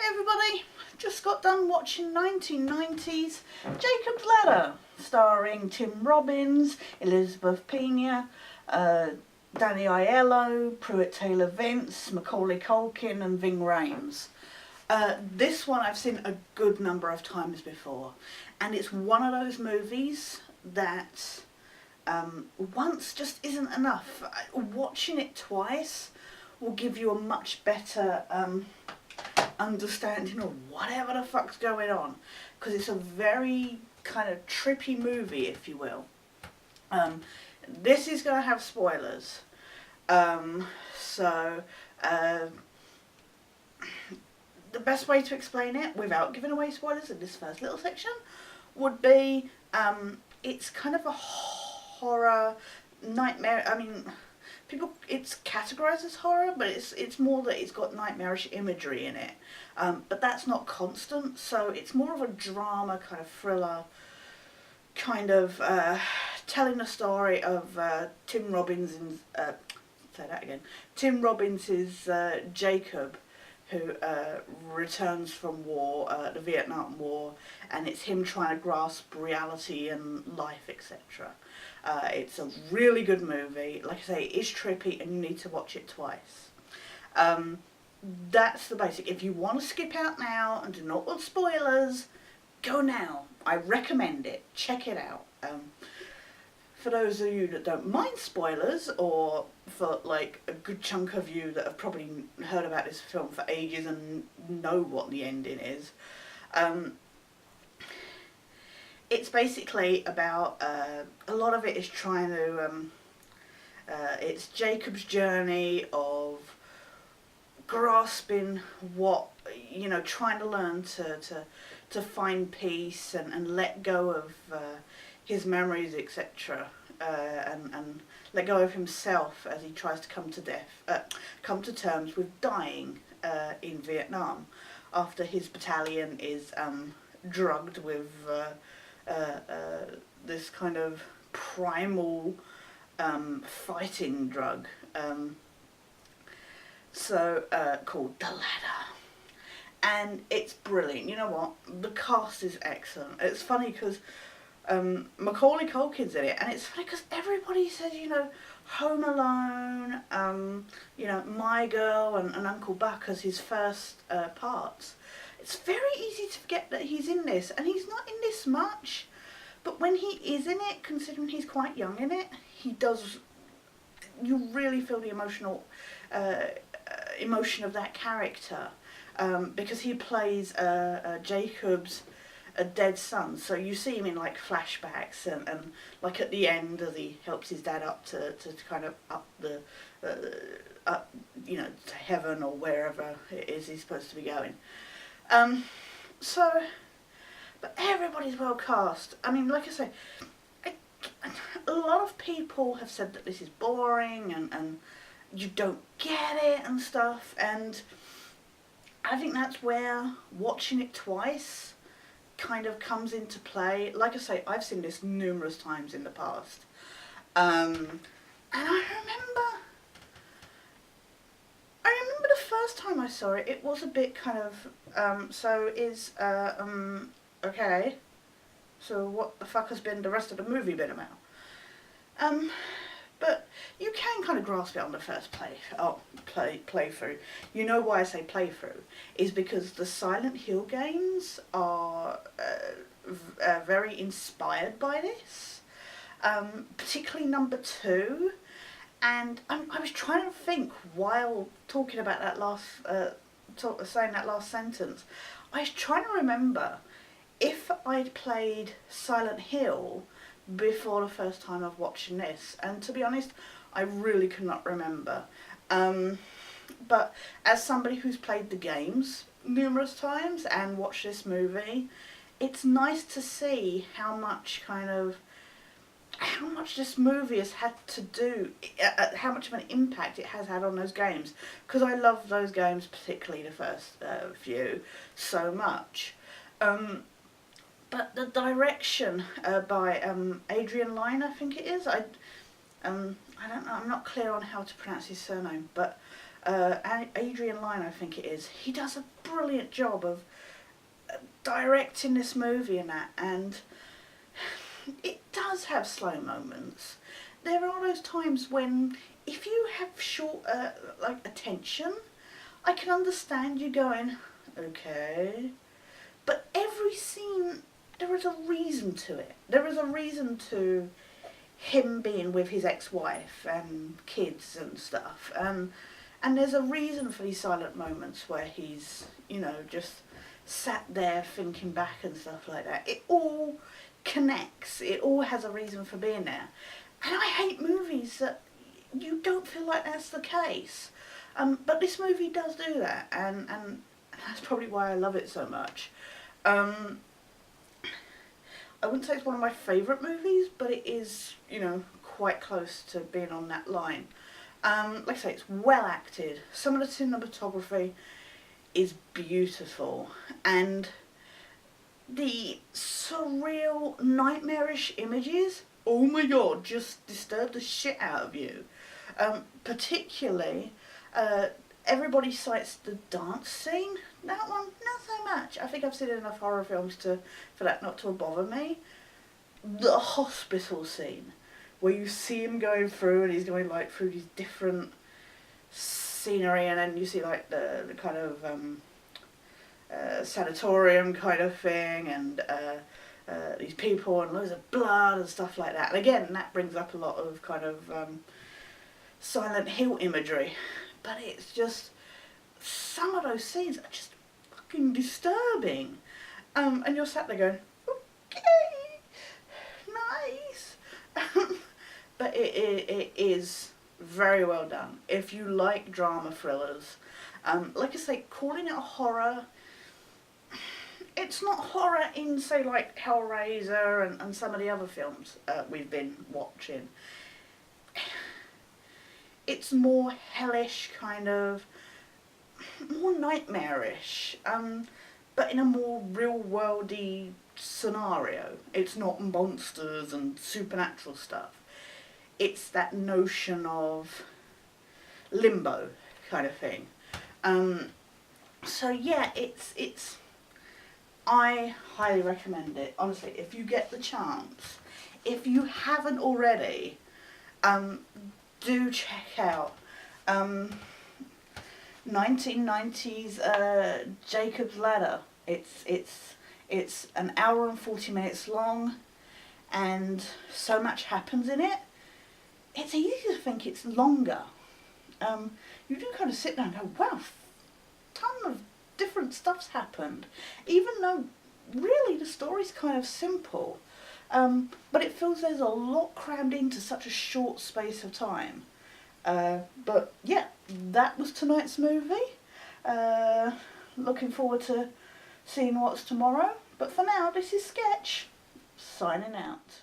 Hey everybody, just got done watching 1990s Jacob's Ladder, starring Tim Robbins, Elizabeth Pena, Danny Aiello, Pruitt Taylor Vince, Macaulay Culkin and Ving Rhames. This one I've seen a good number of times before, and it's one of those movies that once just isn't enough. Watching it twice will give you a much better understanding of whatever the fuck's going on, because it's a very kind of trippy movie, if you will. This is going to have spoilers, so the best way to explain it without giving away spoilers in this first little section would be it's kind of a horror nightmare. I mean, it's categorised as horror, but it's more that it's got nightmarish imagery in it. But that's not constant, so it's more of a drama kind of thriller, kind of telling the story of Tim Robbins' Jacob, who returns from war, the Vietnam War, and it's him trying to grasp reality and life, etc. It's a really good movie. Like I say, it is trippy and you need to watch it twice. That's the basic. If you want to skip out now and do not want spoilers, go now. I recommend it. Check it out. For those of you that don't mind spoilers, or for like a good chunk of you that have probably heard about this film for ages and know what the ending is, it's basically about, a lot of it is trying to, it's Jacob's journey of grasping what, you know, trying to learn to find peace and let go of his memories, etc., and let go of himself as he tries to come to terms with dying in Vietnam after his battalion is drugged with this kind of primal fighting drug, called the Ladder. And it's brilliant. You know what? The cast is excellent. It's funny because Macaulay Culkin's in it, and it's funny because everybody says, you know, Home Alone, you know, My Girl and Uncle Buck as his first parts. It's very easy to forget that he's in this, and he's not in this much, but when he is in it, considering he's quite young in it, he does, you really feel the emotion of that character, because he plays Jacob's a dead son, so you see him in like flashbacks and like at the end as he helps his dad up to kind of up the up, you know, to heaven or wherever it is he's supposed to be going. But everybody's well cast. I mean, like I say, a lot of people have said that this is boring and you don't get it and stuff, and I think that's where watching it twice kind of comes into play. Like I say, I've seen this numerous times in the past, and I remember the first time I saw it, it was a bit kind of okay, so what the fuck has been the rest of the movie been about? But you can kind of grasp it on the first playthrough. You know why I say playthrough is because the Silent Hill games are very inspired by this, particularly number 2. And I was trying to think while talking about that saying that last sentence. I was trying to remember if I'd played Silent Hill before the first time of watching this, and to be honest, I really could not remember. But as somebody who's played the games numerous times and watched this movie, it's nice to see how much this movie has had to do, how much of an impact it has had on those games, because I love those games, particularly the first few, so much. But the direction by Adrian Lyne, I think it is. I don't know. I'm not clear on how to pronounce his surname, but Adrian Lyne, I think it is. He does a brilliant job of directing this movie and that, and it does have slow moments. There are those times when, if you have short, like, attention, I can understand you going, okay. But every scene, there is a reason to it. There is a reason to him being with his ex-wife and kids and stuff. And there's a reason for these silent moments where he's, you know, just sat there thinking back and stuff like that. It all connects. It all has a reason for being there. And I hate movies that you don't feel like that's the case. But this movie does do that, and that's probably why I love it so much. I wouldn't say it's one of my favourite movies, but it is, you know, quite close to being on that line. Like I say, it's well acted. Some of the cinematography is beautiful, and the surreal, nightmarish images, oh my god, just disturb the shit out of you. Particularly, everybody cites the dance scene. That one, not so much. I think I've seen enough horror films for that not to bother me. The hospital scene, where you see him going through, and he's going like through these different scenery, and then you see like the kind of sanatorium kind of thing, and these people and loads of blood and stuff like that. And again, that brings up a lot of kind of Silent Hill imagery, but it's just, some of those scenes are just fucking disturbing. And you're sat there going, okay, nice. But it is very well done. If you like drama thrillers, like I say, calling it a horror, it's not horror in, say, like Hellraiser and some of the other films we've been watching. It's more hellish, kind of, more nightmarish, but in a more real-worldy scenario. It's not monsters and supernatural stuff. It's that notion of limbo kind of thing. So yeah, it's. I highly recommend it. Honestly, if you get the chance, if you haven't already, do check out 1990s Jacob's Ladder. It's an hour and 40 minutes long, and so much happens in it. It's easy to think it's longer. You do kind of sit down and go, wow, ton of different stuff's happened, even though really the story's kind of simple. But it feels there's a lot crammed into such a short space of time. But yeah, that was tonight's movie. Looking forward to seeing what's tomorrow. But for now, this is Sketch, signing out.